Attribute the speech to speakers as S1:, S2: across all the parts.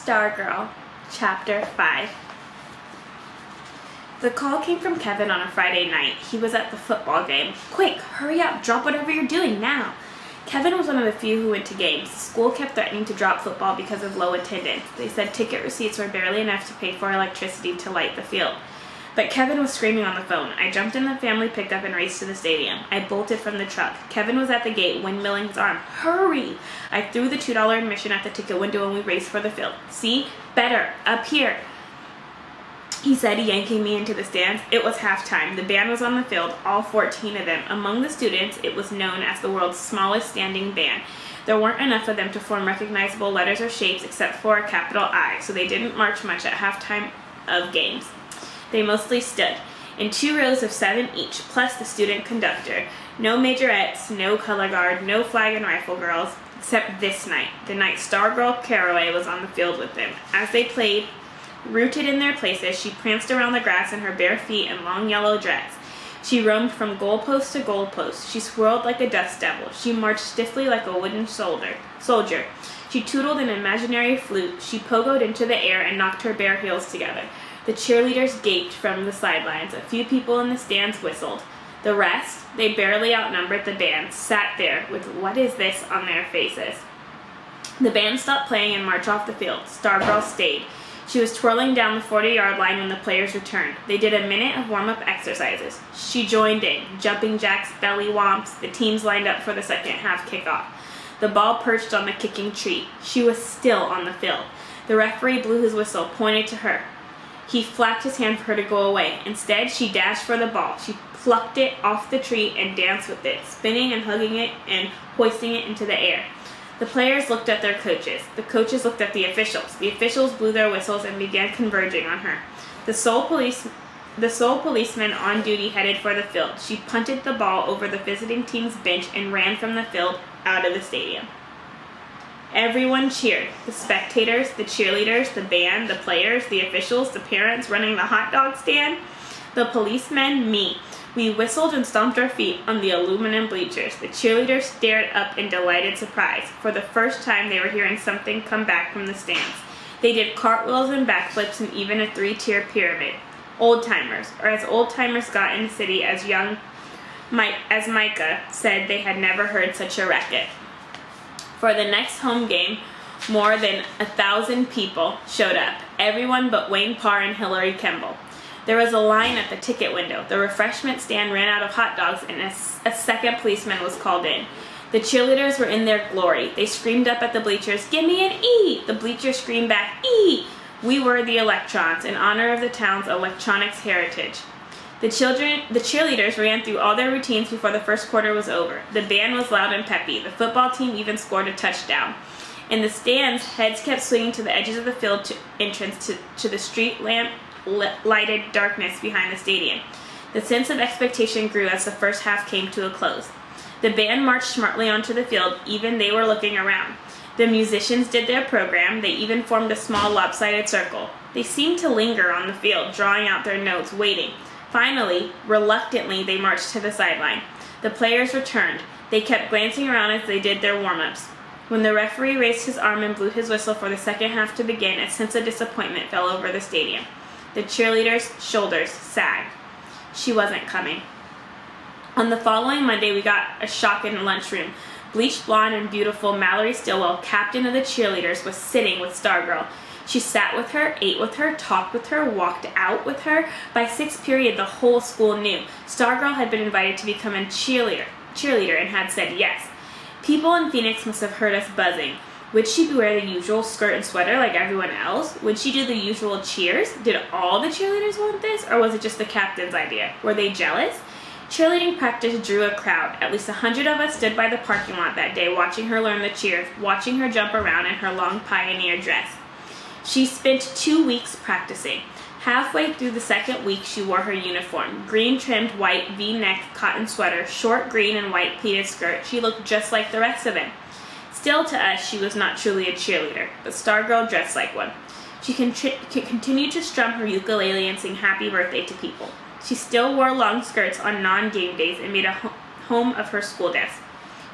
S1: Stargirl Chapter 5. The call came from Kevin on a Friday night. He was at the football game. Quick, hurry up, drop whatever you're doing now. Kevin was one of the few who went to games. The school kept threatening to drop football because of low attendance. They said ticket receipts were barely enough to pay for electricity to light the field. But Kevin was screaming on the phone. I jumped in the family pickup and raced to the stadium. I bolted from the truck. Kevin was at the gate, windmilling his arm. Hurry! I threw the $2 admission at the ticket window and we raced for the field. See? Better. Up here. He said, yanking me into the stands. It was halftime. The band was on the field, all 14 of them. Among the students, it was known as the world's smallest standing band. There weren't enough of them to form recognizable letters or shapes except for a capital I, so they didn't march much at halftime of games. They mostly stood, in 2 rows of 7 each, plus the student conductor. No majorettes, no color guard, no flag and rifle girls, except this night, the night Stargirl Caraway was on the field with them. As they played, rooted in their places, she pranced around the grass in her bare feet and long yellow dress. She roamed from goalpost to goalpost. She swirled like a dust devil. She marched stiffly like a wooden soldier. She tootled an imaginary flute. She pogoed into the air and knocked her bare heels together. The cheerleaders gaped from the sidelines. A few people in the stands whistled. The rest, they barely outnumbered the band, sat there with "what is this" on their faces. The band stopped playing and marched off the field. Stargirl stayed. She was twirling down the 40-yard line when the players returned. They did a minute of warm-up exercises. She joined in, jumping jacks, belly whomps. The teams lined up for the second half kickoff. The ball perched on the kicking tree. She was still on the field. The referee blew his whistle, pointed to her. He flapped his hand for her to go away. Instead, she dashed for the ball. She plucked it off the tree and danced with it, spinning and hugging it and hoisting it into the air. The players looked at their coaches. The coaches looked at the officials. The officials blew their whistles and began converging on her. The sole policeman on duty headed for the field. She punted the ball over the visiting team's bench and ran from the field out of the stadium. Everyone cheered. The spectators, the cheerleaders, the band, the players, the officials, the parents running the hot dog stand, the policemen, me. We whistled and stomped our feet on the aluminum bleachers. The cheerleaders stared up in delighted surprise. For the first time, they were hearing something come back from the stands. They did cartwheels and backflips and even a 3-tier pyramid. Old-timers, or as old-timers got in the city as Micah said they had never heard such a racket. For the next home game, more than 1,000 people showed up, everyone but Wayne Parr and Hillary Kimball. There was a line at the ticket window. The refreshment stand ran out of hot dogs and a second policeman was called in. The cheerleaders were in their glory. They screamed up at the bleachers, "Give me an E!" The bleachers screamed back, "E!" We were the electrons, in honor of the town's electronics heritage. The cheerleaders ran through all their routines before the first quarter was over. The band was loud and peppy. The football team even scored a touchdown. In the stands, heads kept swinging to the edges of the field entrance to the street lamp lighted darkness behind the stadium. The sense of expectation grew as the first half came to a close. The band marched smartly onto the field, even they were looking around. The musicians did their program. They even formed a small lopsided circle. They seemed to linger on the field, drawing out their notes, waiting. Finally, reluctantly, they marched to the sideline. The players returned. They kept glancing around as they did their warm-ups. When the referee raised his arm and blew his whistle for the second half to begin, a sense of disappointment fell over the stadium. The cheerleaders' shoulders sagged. She wasn't coming. On the following Monday, we got a shock in the lunchroom. Bleached blonde and beautiful Mallory Stillwell, captain of the cheerleaders, was sitting with Stargirl. She sat with her, ate with her, talked with her, walked out with her. By 6th period, the whole school knew. Stargirl had been invited to become a cheerleader and had said yes. People in Phoenix must have heard us buzzing. Would she wear the usual skirt and sweater like everyone else? Would she do the usual cheers? Did all the cheerleaders want this, or was it just the captain's idea? Were they jealous? Cheerleading practice drew a crowd. At least 100 of us stood by the parking lot that day watching her learn the cheers, watching her jump around in her long pioneer dress. She spent 2 weeks practicing. Halfway through the second week, she wore her uniform. Green trimmed white V-neck cotton sweater, short green and white pleated skirt. She looked just like the rest of them. Still, to us, she was not truly a cheerleader, but Stargirl dressed like one. She continued to strum her ukulele and sing happy birthday to people. She still wore long skirts on non-game days and made a home of her school desk.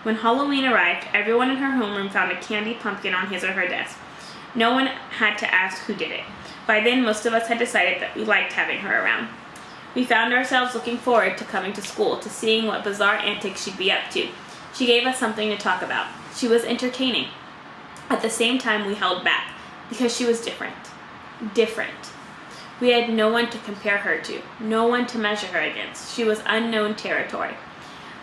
S1: When Halloween arrived, everyone in her homeroom found a candy pumpkin on his or her desk. No one had to ask who did it. By then, most of us had decided that we liked having her around. We found ourselves looking forward to coming to school, to seeing what bizarre antics she'd be up to. She gave us something to talk about. She was entertaining. At the same time, we held back, because she was different. Different. We had no one to compare her to, no one to measure her against. She was unknown territory.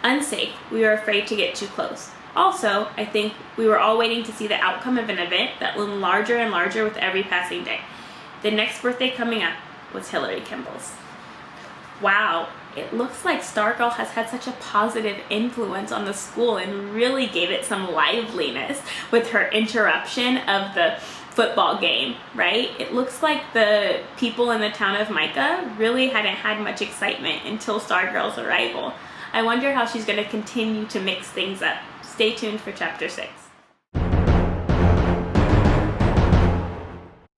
S1: Unsafe. We were afraid to get too close. Also, I think we were all waiting to see the outcome of an event that loomed larger and larger with every passing day. The next birthday coming up was Hillary Kimball's. Wow, it looks like Stargirl has had such a positive influence on the school and really gave it some liveliness with her interruption of the football game, right? It looks like the people in the town of Micah really hadn't had much excitement until Stargirl's arrival. I wonder how she's going to continue to mix things up. Stay tuned for Chapter 6.